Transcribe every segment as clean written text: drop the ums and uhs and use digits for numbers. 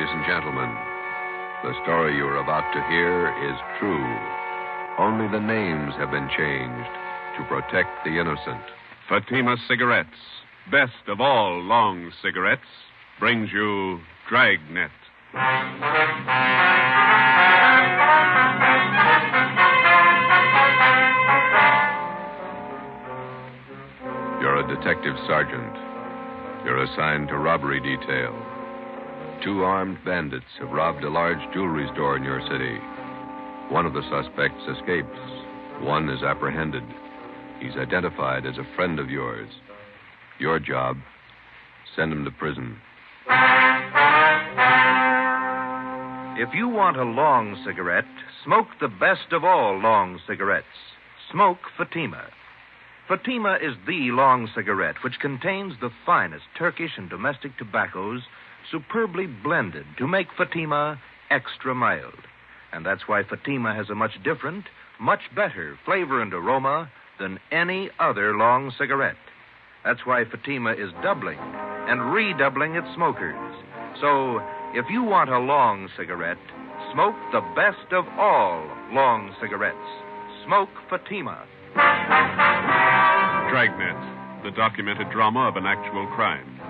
ladies and gentlemen. The story you are about to hear is true. Only the names have been changed to protect the innocent. Fatima Cigarettes, best of all long cigarettes, brings you Dragnet. You're a detective sergeant. You're assigned to robbery detail. 2 armed bandits have robbed a large jewelry store in your city. One of the suspects escapes. One is apprehended. He's identified as a friend of yours. Your job, send him to prison. If you want a long cigarette, smoke the best of all long cigarettes. Smoke Fatima. Fatima is the long cigarette which contains the finest Turkish and domestic tobaccos superbly blended to make Fatima extra mild. And that's why Fatima has a much different, much better flavor and aroma than any other long cigarette. That's why Fatima is doubling and redoubling its smokers. So, if you want a long cigarette, smoke the best of all long cigarettes. Smoke Fatima. Dragnet, the documented drama of an actual crime.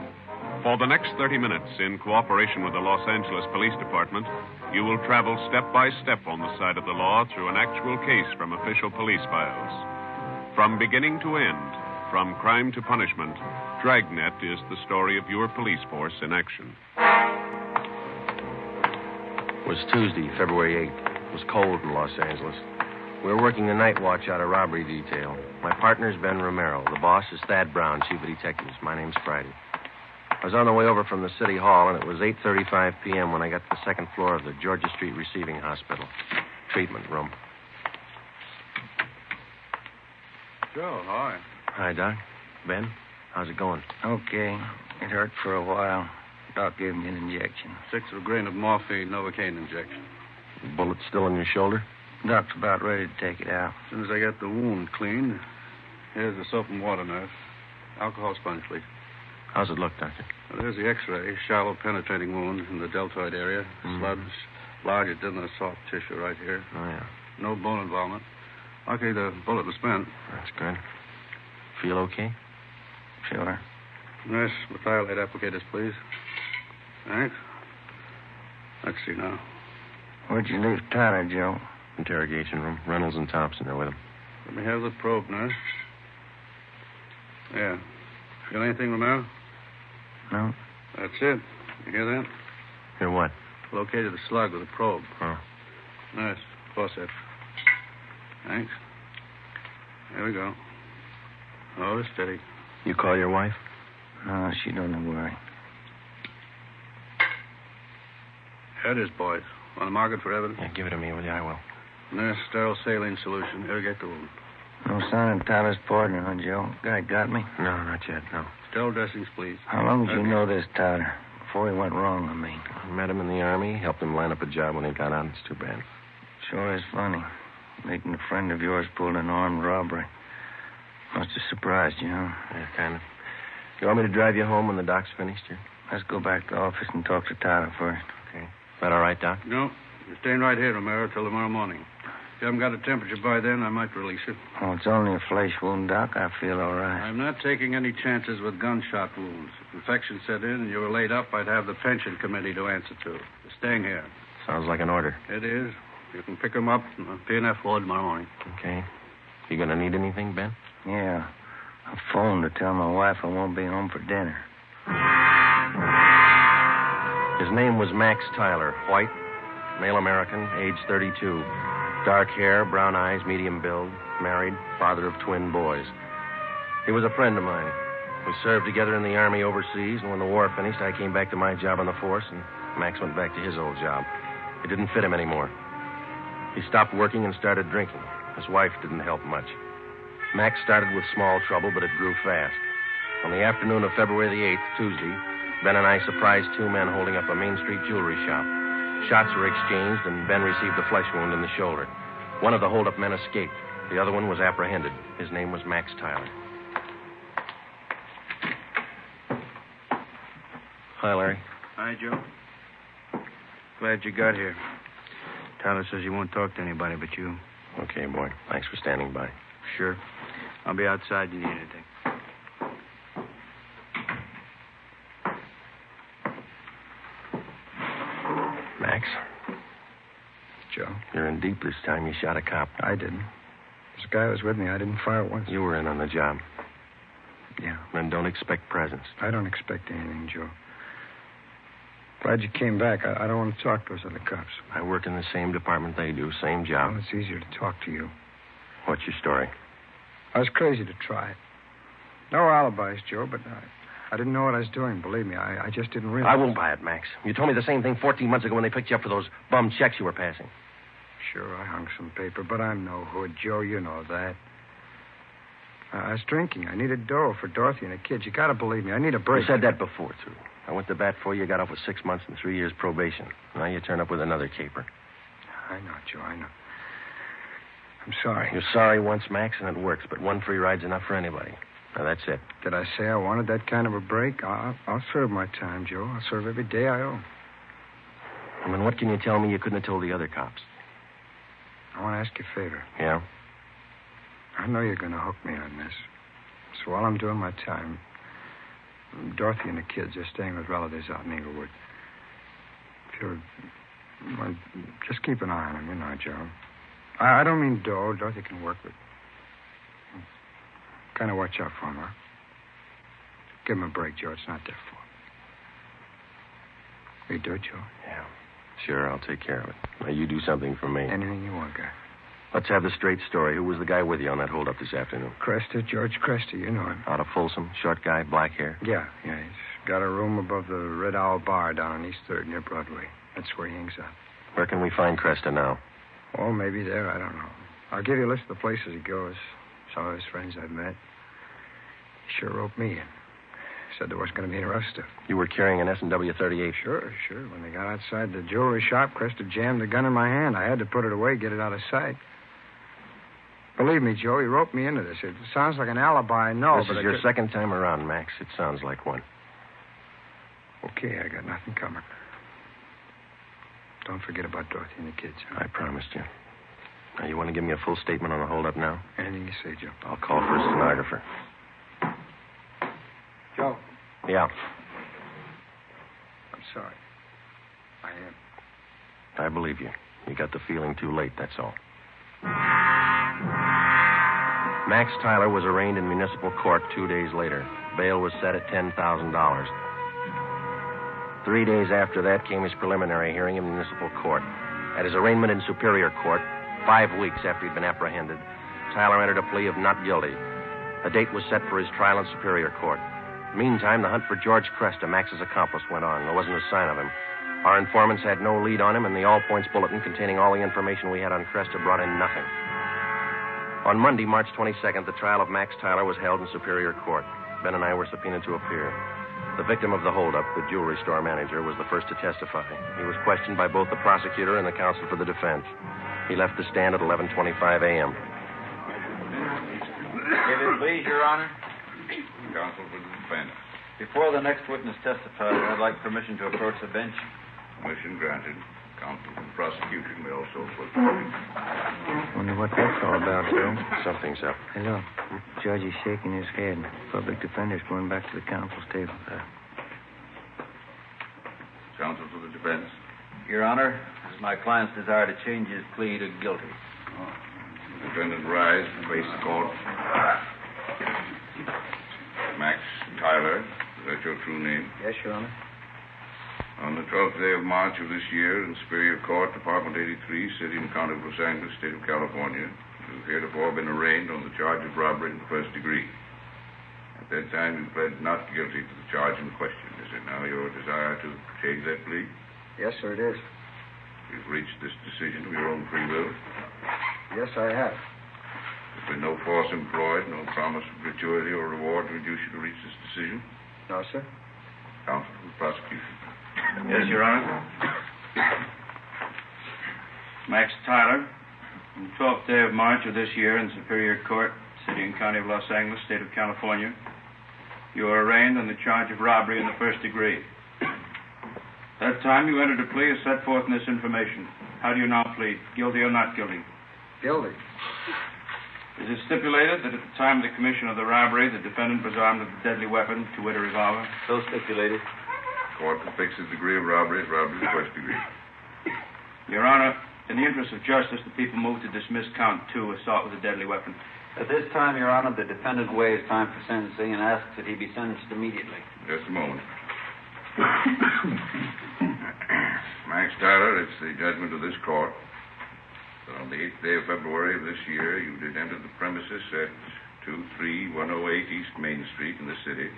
For the next 30 minutes, in cooperation with the Los Angeles Police Department, you will travel step by step on the side of the law through an actual case from official police files. From beginning to end, from crime to punishment, Dragnet is the story of your police force in action. It was Tuesday, February 8th. It was cold in Los Angeles. We were working the night watch out of robbery detail. My partner's Ben Romero. The boss is Thad Brown, chief of detectives. My name's Friday. I was on the way over from the city hall, and it was 8:35 p.m. when I got to the second floor of the Georgia Street Receiving Hospital. Treatment room. Joe, hi. Hi, Doc. Ben, how's it going? Okay. It hurt for a while. Doc gave me an injection. 1/6 of a grain of morphine, Novocaine injection. Bullet still in your shoulder? Doc's about ready to take it out. As soon as I get the wound cleaned, here's the soap and water nurse. Alcohol sponge, please. How's it look, Doctor? Well, there's the x-ray. Shallow penetrating wound in the deltoid area. Sludge, larger than the soft tissue right here. Oh, yeah. No bone involvement. Luckily, the bullet was spent. That's good. Feel okay? Sure. Nurse, methylate applicators, please. Thanks. Let's see now. Where'd you leave Tyler, Joe? Interrogation room. Reynolds and Thompson are with him. Let me have the probe, nurse. Yeah. Feel anything, Romero? No. That's it. You hear that? Hear what? Located the slug with a probe. Oh. Nice. Forceps. Thanks. There we go. Oh, steady. You call your wife? No, she don't worry. Here it is, boys. Want to mark it for evidence? Yeah, give it to me, will you? I will. Nurse, sterile saline solution. Irrigate the wound. No sign of Tyler's partner, huh, Joe? Guy got me? No, not yet, no. Sterile dressings, please. How long did you know this Tyler? Before he went wrong, I mean. I met him in the Army, helped him line up a job when he got out. It's too bad. Sure is funny. Meeting a friend of yours pulled an armed robbery. Must have surprised you, huh? Yeah, kind of. You want me to drive you home when the doc's finished here? Let's go back to the office and talk to Tyler first. Okay. Is that all right, Doc? No. You're staying right here, Romero, till tomorrow morning. If you haven't got a temperature by then, I might release you. Oh, it's only a flesh wound, Doc. I feel all right. I'm not taking any chances with gunshot wounds. If infection set in and you were laid up, I'd have the pension committee to answer to. You're staying here. Sounds like an order. It is. You can pick them up in the P&F ward tomorrow morning. Okay. You gonna need anything, Ben? Yeah. I phoned to tell my wife I won't be home for dinner. His name was Max Tyler, white, male American, age 32. Dark hair, brown eyes, medium build, married, father of twin boys. He was a friend of mine. We served together in the Army overseas, and when the war finished, I came back to my job on the force, and Max went back to his old job. It didn't fit him anymore. He stopped working and started drinking. His wife didn't help much. Max started with small trouble, but it grew fast. On the afternoon of February the 8th, Tuesday, Ben and I surprised 2 men holding up a Main Street jewelry shop. Shots were exchanged, and Ben received a flesh wound in the shoulder. One of the hold-up men escaped. The other one was apprehended. His name was Max Tyler. Hi, Larry. Hi, Joe. Glad you got here. Tyler says he won't talk to anybody but you. Okay, boy. Thanks for standing by. Sure. I'll be outside if you need anything. Max, Joe, you're in deep this time. You shot a cop. I didn't. This guy was with me. I didn't fire once. You were in on the job. Yeah. Then don't expect presents. I don't expect anything, Joe. Glad you came back. I don't want to talk to those other cops. I work in the same department they do, same job. Well, it's easier to talk to you. What's your story? I was crazy to try it. No alibis, Joe, but I didn't know what I was doing. Believe me, I just didn't realize. I won't buy it, Max. You told me the same thing 14 months ago when they picked you up for those bum checks you were passing. Sure, I hung some paper, but I'm no hood, Joe. You know that. I was drinking. I needed dough for Dorothy and the kids. You gotta believe me. I need a break. You said that before, too. I went to bat for you. Got off with 6 months and 3 years probation. Now you turn up with another caper. I know, Joe. I know. I'm sorry. You're sorry once, Max, and it works, but one free ride's enough for anybody. Now, that's it. Did I say I wanted that kind of a break? I'll serve my time, Joe. I'll serve every day I owe. I mean, what can you tell me you couldn't have told the other cops? I want to ask you a favor. Yeah? I know you're going to hook me on this. So while I'm doing my time, Dorothy and the kids are staying with relatives out in Inglewood. If you'll... Well, just keep an eye on them, you know, Joe. I don't mean dough. Dorothy can work with. Kind of watch out for them, huh? Give them a break, Joe. It's not their fault. Will you do it, Joe? Yeah. Sure, I'll take care of it. Now, you do something for me. Anything you want, guy. Let's have the straight story. Who was the guy with you on that holdup this afternoon? Cresta, George Cresta. You know him. Out of Folsom, short guy, black hair? Yeah. He's got a room above the Red Owl Bar down on East 3rd near Broadway. That's where he hangs out. Where can we find Cresta now? Oh, maybe there. I don't know. I'll give you a list of the places he goes. Some of his friends I've met. He sure roped me in. Said there wasn't going to be any rough stuff. You were carrying an S&W 38? Sure. When they got outside the jewelry shop, Cresta jammed the gun in my hand. I had to put it away, get it out of sight. Believe me, Joe, he roped me into this. It sounds like an alibi, I know, This but is your second time around, Max. It sounds like one. Okay, I got nothing coming. Don't forget about Dorothy and the kids. Huh? I promised you. Now, you want to give me a full statement on the holdup now? Anything you say, Joe. I'll call for a stenographer. Joe. Yeah. I'm sorry. I am. I believe you. You got the feeling too late, that's all. Max Tyler was arraigned in municipal court 2 days later. Bail was set at $10,000. 3 days after that came his preliminary hearing in municipal court. At his arraignment in Superior Court, 5 weeks after he'd been apprehended, Tyler entered a plea of not guilty. A date was set for his trial in Superior Court. Meantime, the hunt for George Cresta, Max's accomplice, went on. There wasn't a sign of him. Our informants had no lead on him, and the all-points bulletin containing all the information we had on Cresta brought in nothing. On Monday, March 22nd, the trial of Max Tyler was held in Superior Court. Ben and I were subpoenaed to appear. The victim of the holdup, the jewelry store manager, was the first to testify. He was questioned by both the prosecutor and the counsel for the defense. He left the stand at 11:25 a.m. If it please, Your Honor. Counsel for the defense. Before the next witness testifies, I'd like permission to approach the bench. Permission granted. Counsel for the prosecution may also put. Wonder what that's all about, Joe. Something's up. Hello. Judge is shaking his head. Public defender's going back to the counsel's table. Counsel for the defense. Your Honor, it is my client's desire to change his plea to guilty. Defendant rise and face the court. Max Tyler, is that your true name? Yes, Your Honor. On the 12th day of March of this year, in Superior Court, Department 83, City and County of Los Angeles, State of California, you have heretofore been arraigned on the charge of robbery in the first degree. At that time, you pled not guilty to the charge in question. Is it now your desire to change that plea? Yes, sir, it is. You've reached this decision of your own free will? Yes, I have. There's been no force employed, no promise of gratuity or reward to induce you to reach this decision? No, sir. Counsel for the prosecution. Yes, Your Honor. Max Tyler, on the 12th day of March of this year in Superior Court, City and County of Los Angeles, State of California, you are arraigned on the charge of robbery in the first degree. That time you entered a plea as set forth in this information. How do you now plead? Guilty or not guilty? Guilty. Is it stipulated that at the time of the commission of the robbery, the defendant was armed with a deadly weapon, to wit, a revolver? So stipulated. Court will fix the degree of robbery as robbery of the first degree. Your Honor, in the interest of justice, the people move to dismiss count 2, assault with a deadly weapon. At this time, Your Honor, the defendant waives time for sentencing and asks that he be sentenced immediately. Just a moment. Max Tyler, it's the judgment of this court that on the 8th day of February of this year, you did enter the premises at 23108 East Main Street in the city,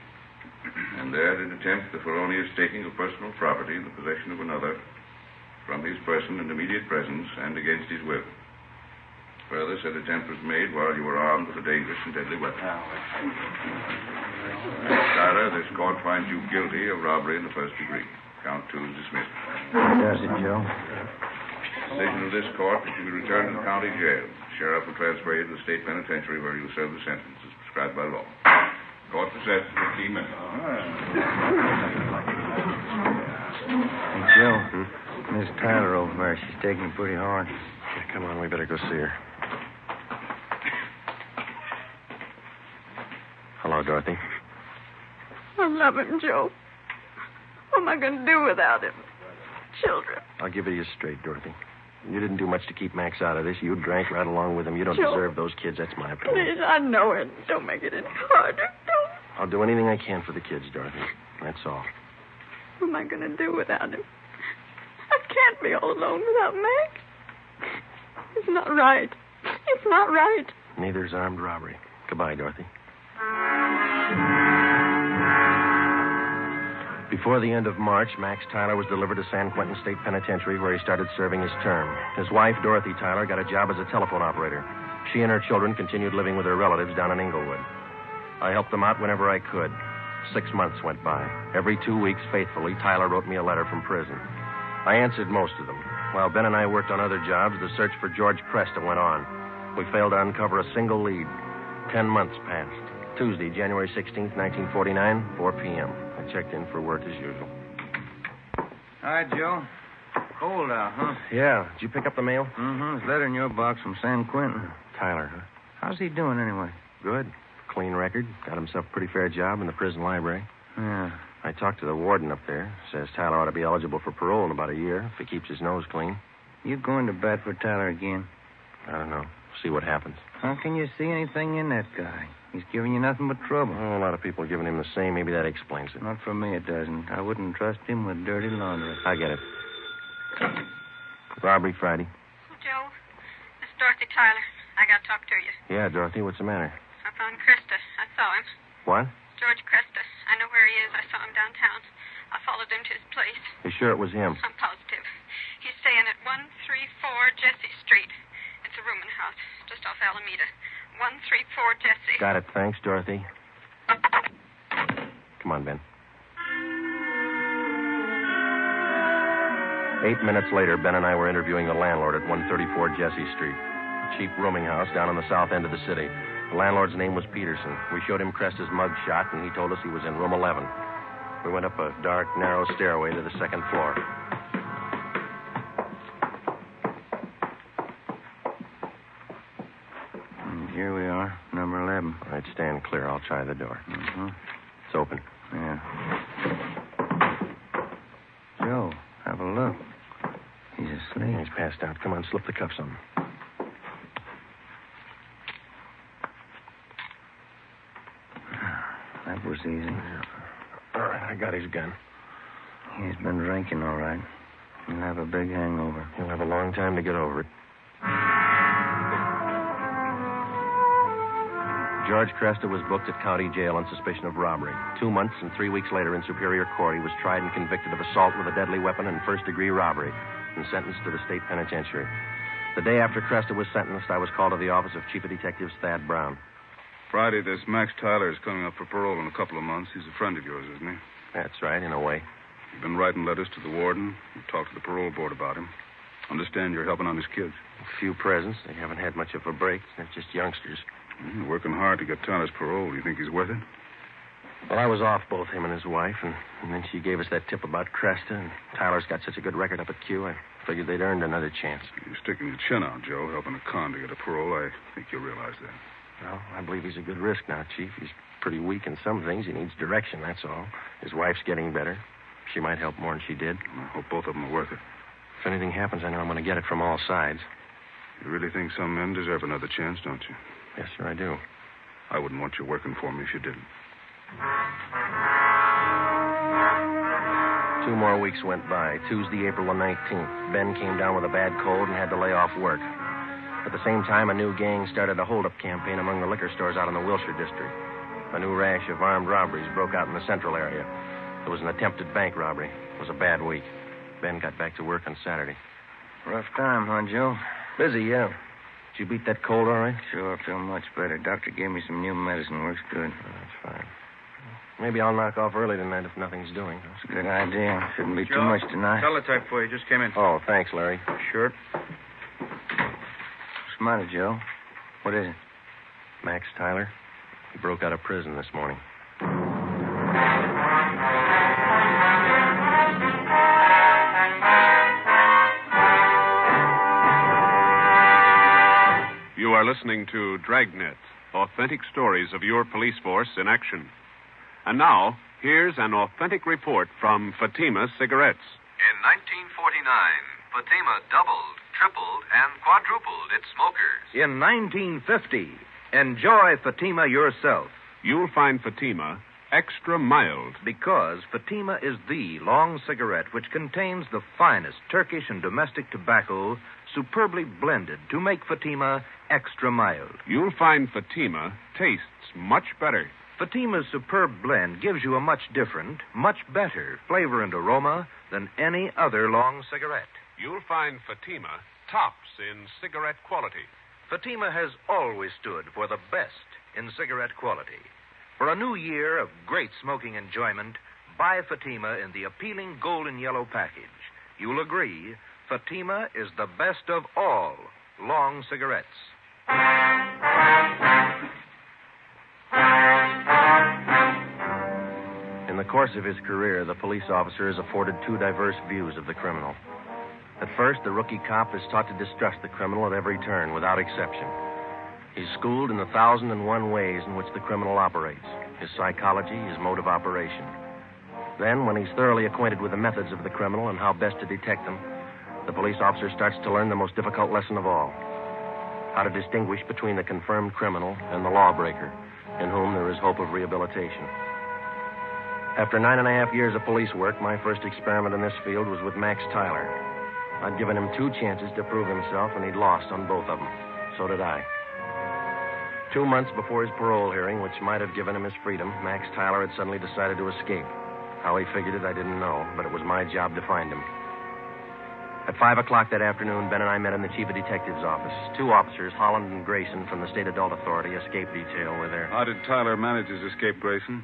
and there did attempt the felonious taking of personal property in the possession of another from his person and immediate presence and against his will. Further, said attempt was made while you were armed with a dangerous and deadly weapon. Tyler, this court finds you guilty of robbery in the first degree. Count 2 is dismissed. Does it, Joe? Decision of this court that you be returned to the county jail. Sheriff will transfer you to the state penitentiary where you will serve the sentence as prescribed by law. Court recessed for 15 minutes. Hey, Joe. Miss Tyler over there, she's taking it pretty hard. Yeah, come on, we better go see her. Hello, Dorothy. I love him, Joe. What am I going to do without him? Children. I'll give it to you straight, Dorothy. You didn't do much to keep Max out of this. You drank right along with him. You don't Joe, deserve those kids. That's my opinion. Please, I know it. Don't make it any harder. Don't. I'll do anything I can for the kids, Dorothy. That's all. What am I going to do without him? I can't be all alone without Max. It's not right. It's not right. Neither's armed robbery. Goodbye, Dorothy. Before the end of March, Max Tyler was delivered to San Quentin State Penitentiary, where he started serving his term. His wife, Dorothy Tyler, got a job as a telephone operator. She and her children continued living with their relatives down in Inglewood. I helped them out whenever I could. 6 months went by. Every 2 weeks, faithfully, Tyler wrote me a letter from prison. I answered most of them. While Ben and I worked on other jobs, the search for George Cresta went on. We failed to uncover a single lead. 10 months passed. Tuesday, January 16th, 1949, 4 p.m. I checked in for work as usual. Hi, Joe. Cold out, huh? Yeah. Did you pick up the mail? Mm-hmm. There's a letter in your box from San Quentin. Tyler, huh? How's he doing anyway? Good. Clean record. Got himself a pretty fair job in the prison library. Yeah. I talked to the warden up there. Says Tyler ought to be eligible for parole in about a year if he keeps his nose clean. You going to bat for Tyler again? I don't know. See what happens. How can you see anything in that guy? He's giving you nothing but trouble. Oh, a lot of people are giving him the same. Maybe that explains it. Not for me, it doesn't. I wouldn't trust him with dirty laundry. I get it. Robbery Friday. Joe, this is Dorothy Tyler. I got to talk to you. Yeah, Dorothy, what's the matter? I found Cresta. I saw him. What? George Cresta. I know where he is. I saw him downtown. I followed him to his place. You sure it was him? I'm positive. He's staying at 134 Jesse Street. It's a rooming house just off Alameda. 134 Jesse. Got it. Thanks, Dorothy. Come on, Ben. 8 minutes later, Ben and I were interviewing the landlord at 134 Jesse Street, a cheap rooming house down on the south end of the city. The landlord's name was Peterson. We showed him Cresta's mug shot, and he told us he was in room 11. We went up a dark, narrow stairway to the second floor. And here we are, number 11. All right, stand clear. I'll try the door. Mm-hmm. It's open. Yeah. Joe, have a look. He's asleep. He's passed out. Come on, slip the cuffs on him. That was easy. All right, I got his gun. He's been drinking, all right. He'll have a big hangover. He'll have a long time to get over it. George Cresta was booked at county jail on suspicion of robbery. 2 months and 3 weeks later in Superior Court, he was tried and convicted of assault with a deadly weapon and first-degree robbery and sentenced to the state penitentiary. The day after Cresta was sentenced, I was called to the office of Chief of Detectives Thad Brown. Friday, this Max Tyler is coming up for parole in a couple of months. He's a friend of yours, isn't he? That's right, in a way. You've been writing letters to the warden. You've talked to the parole board about him. Understand you're helping on his kids. A few presents. They haven't had much of a break. They're just youngsters. You're working hard to get Tyler's parole. Do you think he's worth it? Well, I was off both him and his wife, and then she gave us that tip about Cresta, and Tyler's got such a good record up at Q, I figured they'd earned another chance. You're sticking your chin out, Joe, helping a con to get a parole. I think you'll realize that. Well, I believe he's a good risk now, Chief. He's pretty weak in some things. He needs direction, that's all. His wife's getting better. She might help more than she did. I hope both of them are worth it. If anything happens, I know I'm going to get it from all sides. You really think some men deserve another chance, don't you? Yes, sir, I do. I wouldn't want you working for me if you didn't. 2 more weeks went by. Tuesday, April the 19th. Ben came down with a bad cold and had to lay off work. At the same time, a new gang started a hold-up campaign among the liquor stores out in the Wilshire district. A new rash of armed robberies broke out in the central area. There was an attempted bank robbery. It was a bad week. Ben got back to work on Saturday. Rough time, huh, Joe? Busy, yeah. Did you beat that cold all right? Sure, I feel much better. Doctor gave me some new medicine. Works good. Oh, that's fine. Maybe I'll knock off early tonight if nothing's doing. That's a good idea. Shouldn't be Joe, too much tonight. Teletype for you. Just came in. Oh, thanks, Larry. Sure. What's the matter, Joe? What is it? Max Tyler. He broke out of prison this morning. You are listening to Dragnet, authentic stories of your police force in action. And now, here's an authentic report from Fatima Cigarettes. In 1949, Fatima doubled, tripled, and quadrupled its smokers. In 1950, enjoy Fatima yourself. You'll find Fatima extra mild. Because Fatima is the long cigarette which contains the finest Turkish and domestic tobacco superbly blended to make Fatima extra mild. You'll find Fatima tastes much better. Fatima's superb blend gives you a much different, much better flavor and aroma than any other long cigarette. You'll find Fatima tops in cigarette quality. Fatima has always stood for the best in cigarette quality. For a new year of great smoking enjoyment, buy Fatima in the appealing golden yellow package. You'll agree, Fatima is the best of all long cigarettes. In the course of his career, the police officer is afforded 2 diverse views of the criminal. At first, the rookie cop is taught to distrust the criminal at every turn, without exception. He's schooled in the 1,001 ways in which the criminal operates, his psychology, his mode of operation. Then, when he's thoroughly acquainted with the methods of the criminal and how best to detect them, the police officer starts to learn the most difficult lesson of all: how to distinguish between the confirmed criminal and the lawbreaker, in whom there is hope of rehabilitation. After 9.5 years of police work, my first experiment in this field was with Max Tyler. I'd given him 2 chances to prove himself, and he'd lost on both of them. So did I. 2 months before his parole hearing, which might have given him his freedom, Max Tyler had suddenly decided to escape. How he figured it, I didn't know, but it was my job to find him. At 5 o'clock that afternoon, Ben and I met in the chief of detective's office. 2 officers, Holland and Grayson, from the State Adult Authority escape detail, were there. How did Tyler manage his escape, Grayson?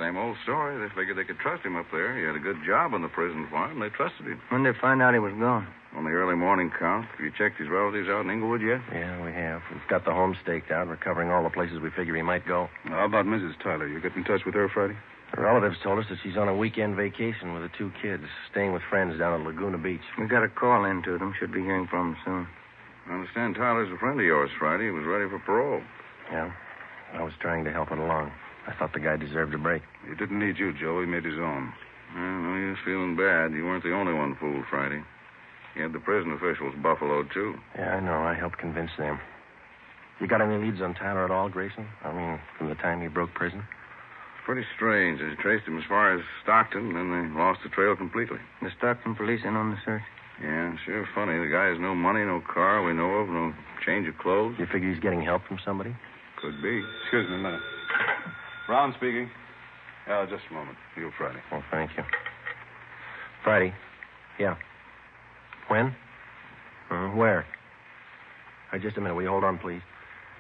Same old story. They figured they could trust him up there. He had a good job on the prison farm. They trusted him. When did they find out he was gone? On the early morning count. Have you checked his relatives out in Inglewood yet? Yeah, we have. We've got the home staked out. We're covering all the places we figure he might go. How about Mrs. Tyler? You get in touch with her Friday? Her relatives told us that she's on a weekend vacation with the 2 kids, staying with friends down at Laguna Beach. We got a call in to them. Should be hearing from them soon. I understand Tyler's a friend of yours, Friday. He was ready for parole. Yeah, I was trying to help it along. I thought the guy deserved a break. He didn't need you, Joe. He made his own. Well, he was feeling bad. You weren't the only one fooled, Friday. He had the prison officials buffaloed, too. Yeah, I know. I helped convince them. You got any leads on Tyler at all, Grayson? I mean, from the time he broke prison? Pretty strange. They traced him as far as Stockton, then they lost the trail completely. The Stockton police in on the search? Yeah, sure funny. The guy has no money, no car we know of, no change of clothes. You figure he's getting help from somebody? Could be. Excuse me a minute. Brown speaking. Just a moment. You, Friday. Oh, thank you. Friday? Yeah. When? Where? Just a minute. Will you hold on, please?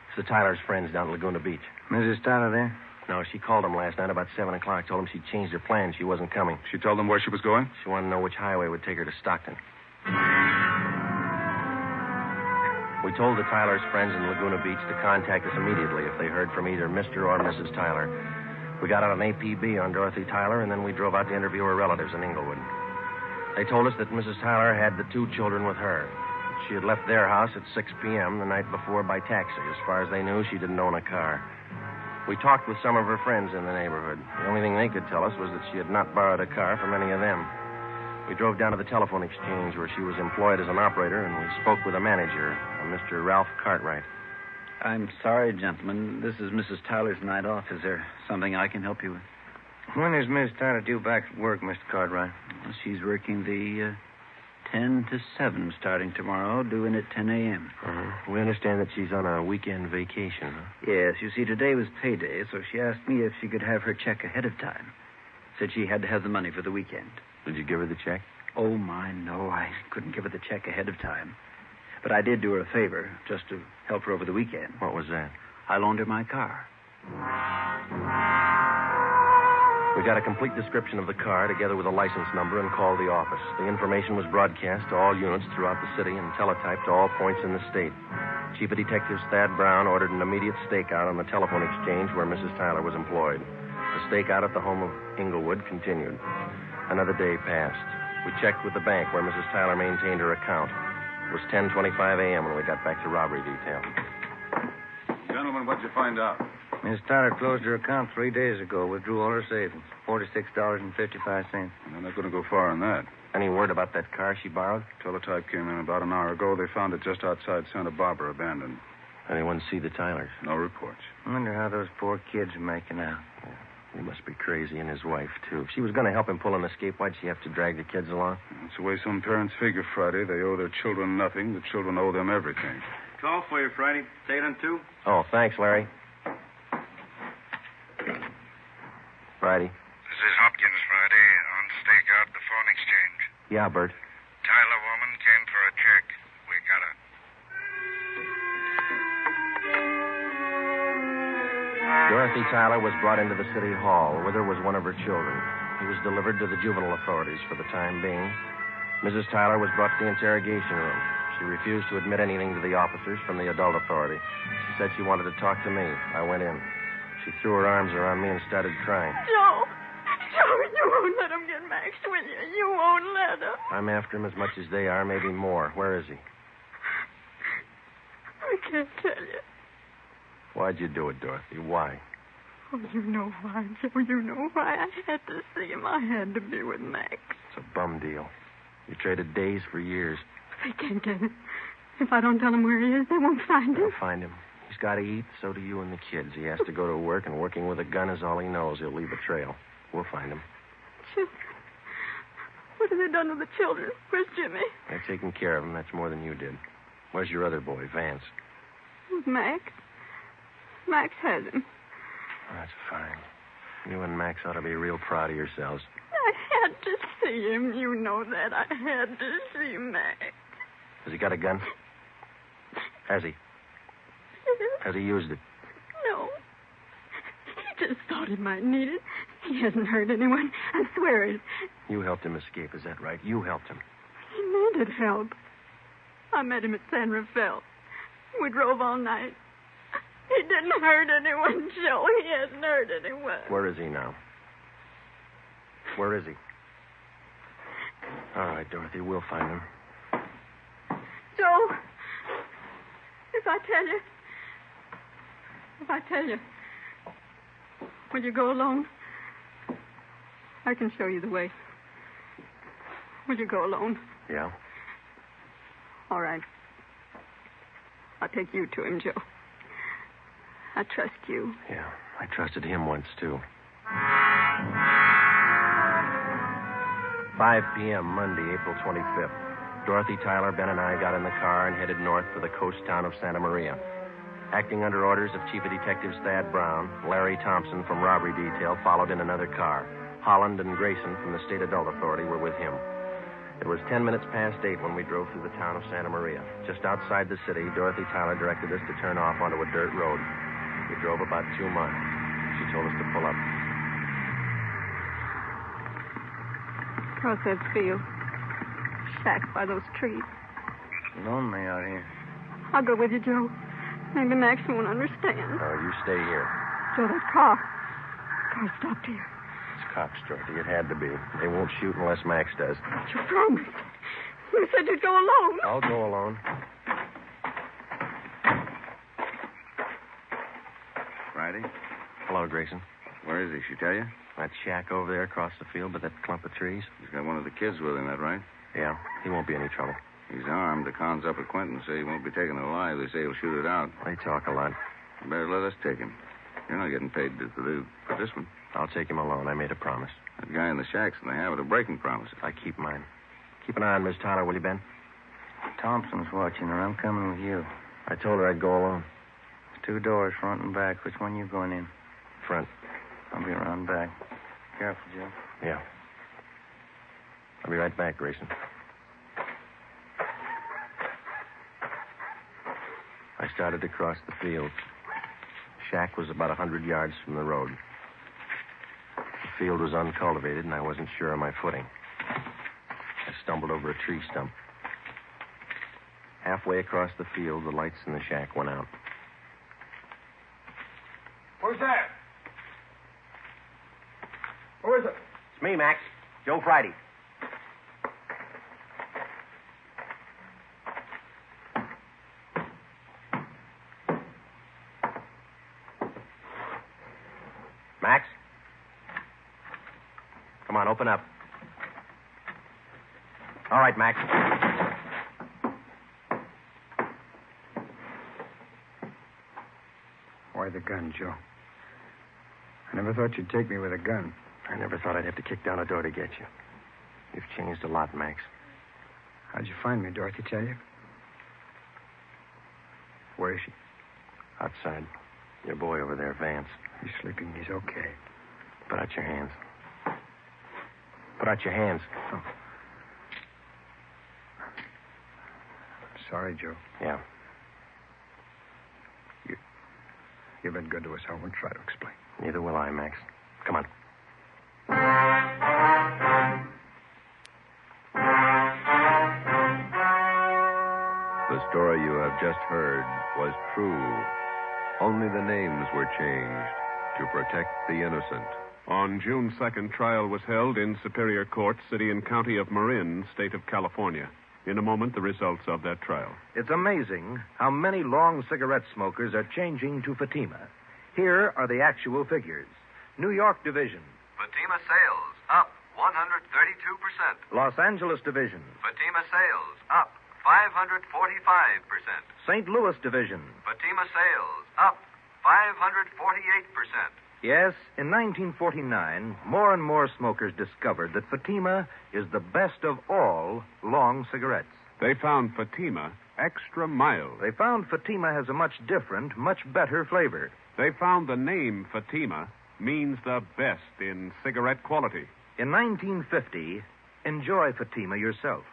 It's the Tyler's friends down at Laguna Beach. Mrs. Tyler there? No, she called him last night about 7 o'clock. Told him she'd changed her plans. She wasn't coming. She told them where she was going? She wanted to know which highway would take her to Stockton. We told the Tyler's friends in Laguna Beach to contact us immediately if they heard from either Mr. or Mrs. Tyler. We got out an APB on Dorothy Tyler, and then we drove out to interview her relatives in Inglewood. They told us that Mrs. Tyler had the 2 children with her. She had left their house at 6 p.m. the night before by taxi. As far as they knew, she didn't own a car. We talked with some of her friends in the neighborhood. The only thing they could tell us was that she had not borrowed a car from any of them. We drove down to the telephone exchange where she was employed as an operator, and we spoke with a manager, a Mr. Ralph Cartwright. I'm sorry, gentlemen. This is Mrs. Tyler's night off. Is there something I can help you with? When is Miss Tyler due back at work, Mr. Cartwright? Well, she's working the 10 to 7 starting tomorrow, due in at 10 a.m. Uh-huh. We understand that she's on a weekend vacation, huh? Yes, you see, today was payday, so she asked me if she could have her check ahead of time. Said she had to have the money for the weekend. Did you give her the check? Oh, my, no. I couldn't give her the check ahead of time. But I did do her a favor, just to help her over the weekend. What was that? I loaned her my car. We got a complete description of the car together with a license number and called the office. The information was broadcast to all units throughout the city and teletyped to all points in the state. Chief of Detectives Thad Brown ordered an immediate stakeout on the telephone exchange where Mrs. Tyler was employed. The stakeout at the home of Inglewood continued. Another day passed. We checked with the bank where Mrs. Tyler maintained her account. It was 10:25 a.m. when we got back to robbery detail. Gentlemen, what'd you find out? Miss Tyler closed her account 3 days ago, withdrew all her savings, $46.55. They're not going to go far on that. Any word about that car she borrowed? Teletype came in about an hour ago. They found it just outside Santa Barbara, abandoned. Anyone see the Tylers? No reports. I wonder how those poor kids are making out. He must be crazy, and his wife, too. If she was going to help him pull an escape, why'd she have to drag the kids along? That's the way some parents figure, Friday. They owe their children nothing. The children owe them everything. Call for you, Friday. Take it on 2. Oh, thanks, Larry. Friday. This is Hopkins, Friday, on stakeout at the phone exchange. Yeah, Bert. Tyler woman came for a check. We got her. Dorothy Tyler was brought into the city hall. With her was one of her children. He was delivered to the juvenile authorities for the time being. Mrs. Tyler was brought to the interrogation room. She refused to admit anything to the officers from the adult authority. She said she wanted to talk to me. I went in. She threw her arms around me and started crying. Joe, you won't let him get Max, will you? You won't let him. I'm after him as much as they are, maybe more. Where is he? I can't tell you. Why'd you do it, Dorothy? Why? Oh, you know why, Joe. You know why. I had to see him. I had to be with Max. It's a bum deal. You traded days for years. They can't get him. If I don't tell them where he is, they won't find him. They'll find him. He's got to eat, so do you and the kids. He has to go to work, and working with a gun is all he knows. He'll leave a trail. We'll find him. Children. What have they done with the children? Where's Jimmy? They're taking care of him. That's more than you did. Where's your other boy, Vance? Max. Max has him. That's fine. You and Max ought to be real proud of yourselves. I had to see him. You know that. I had to see Max. Has he got a gun? Has he? Has he used it? No. He just thought he might need it. He hasn't hurt anyone. I swear it. You helped him escape, is that right? You helped him. He needed help. I met him at San Rafael. We drove all night. He didn't hurt anyone, Joe. He hasn't hurt anyone. Where is he now? Where is he? All right, Dorothy, we'll find him. Joe, if I tell you, will you go alone? I can show you the way. Will you go alone? Yeah. All right. I'll take you to him, Joe. I trust you. Yeah, I trusted him once, too. 5 p.m., Monday, April 25th. Dorothy Tyler, Ben, and I got in the car and headed north for the coast town of Santa Maria. Acting under orders of Chief of Detectives Thad Brown, Larry Thompson from Robbery Detail followed in another car. Holland and Grayson from the State Adult Authority were with him. It was 10 minutes past 8 when we drove through the town of Santa Maria. Just outside the city, Dorothy Tyler directed us to turn off onto a dirt road. We drove about 2 miles. She told us to pull up. Across that field. Shack by those trees. Lonely out here. I'll go with you, Joe. Maybe Max won't understand. You stay here. Joe, that car. car stopped here. It's cops, Dorothy. It had to be. They won't shoot unless Max does. But you promised. You said you'd go alone. I'll go alone. Friday? Hello, Grayson. Where is he? She tell you? That shack over there across the field by that clump of trees. He's got one of the kids with him, that right? Yeah, he won't be any trouble. He's armed. The cons up at Quentin say he won't be taken alive. They say he'll shoot it out. They talk a lot. You better let us take him. You're not getting paid for this one. I'll take him alone. I made a promise. That guy in the shack's in the habit of breaking promises. I keep mine. Keep an eye on Miss Tyler, will you, Ben? Thompson's watching her. I'm coming with you. I told her I'd go alone. There's 2 doors, front and back. Which one you going in? Front. I'll be around back. Careful, Joe. Yeah. I'll be right back, Grayson. I started to cross the field. The shack was about 100 yards from the road. The field was uncultivated, and I wasn't sure of my footing. I stumbled over a tree stump. Halfway across the field, the lights in the shack went out. Who's that? Who is it? It's me, Max. Joe Friday. Max? Come on, open up. All right, Max. Why the gun, Joe? I never thought you'd take me with a gun. I never thought I'd have to kick down a door to get you. You've changed a lot, Max. How'd you find me, Dorothy tell you? Where is she? Outside. Your boy over there, Vance. He's sleeping. He's okay. Put out your hands. Put out your hands. Oh. I'm sorry, Joe. Yeah. You've been good to us. I won't try to explain. Neither will I, Max. Come on. The story you have just heard was true. Only the names were changed to protect the innocent. On June 2nd, trial was held in Superior Court, City and County of Marin, State of California. In a moment, the results of that trial. It's amazing how many long cigarette smokers are changing to Fatima. Here are the actual figures. New York Division. Fatima sales up 132%. Los Angeles Division. Fatima sales up 545%. St. Louis Division. Fatima sales up 548%. Yes, in 1949, more and more smokers discovered that Fatima is the best of all long cigarettes. They found Fatima extra mild. They found Fatima has a much different, much better flavor. They found the name Fatima means the best in cigarette quality. In 1950, enjoy Fatima yourself.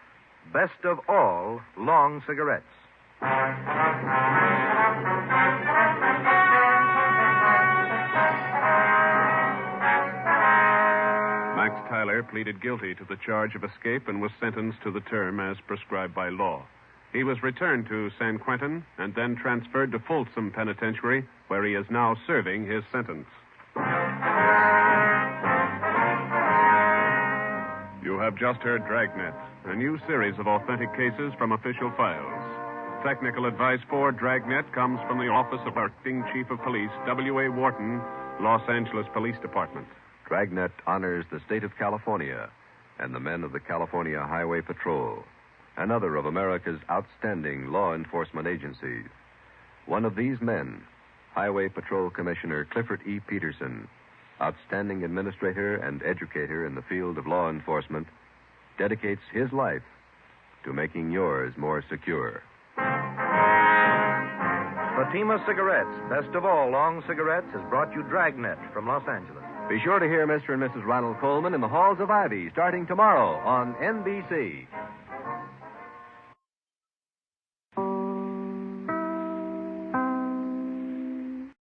Best of all long cigarettes. Max Tyler pleaded guilty to the charge of escape and was sentenced to the term as prescribed by law. He was returned to San Quentin and then transferred to Folsom Penitentiary, where he is now serving his sentence. You have just heard Dragnet, a new series of authentic cases from official files. Technical advice for Dragnet comes from the Office of Acting Chief of Police, W.A. Wharton, Los Angeles Police Department. Dragnet honors the state of California and the men of the California Highway Patrol, another of America's outstanding law enforcement agencies. One of these men, Highway Patrol Commissioner Clifford E. Peterson, outstanding administrator and educator in the field of law enforcement, dedicates his life to making yours more secure. Fatima Cigarettes, best of all long cigarettes, has brought you Dragnet from Los Angeles. Be sure to hear Mr. and Mrs. Ronald Coleman in the Halls of Ivy starting tomorrow on NBC.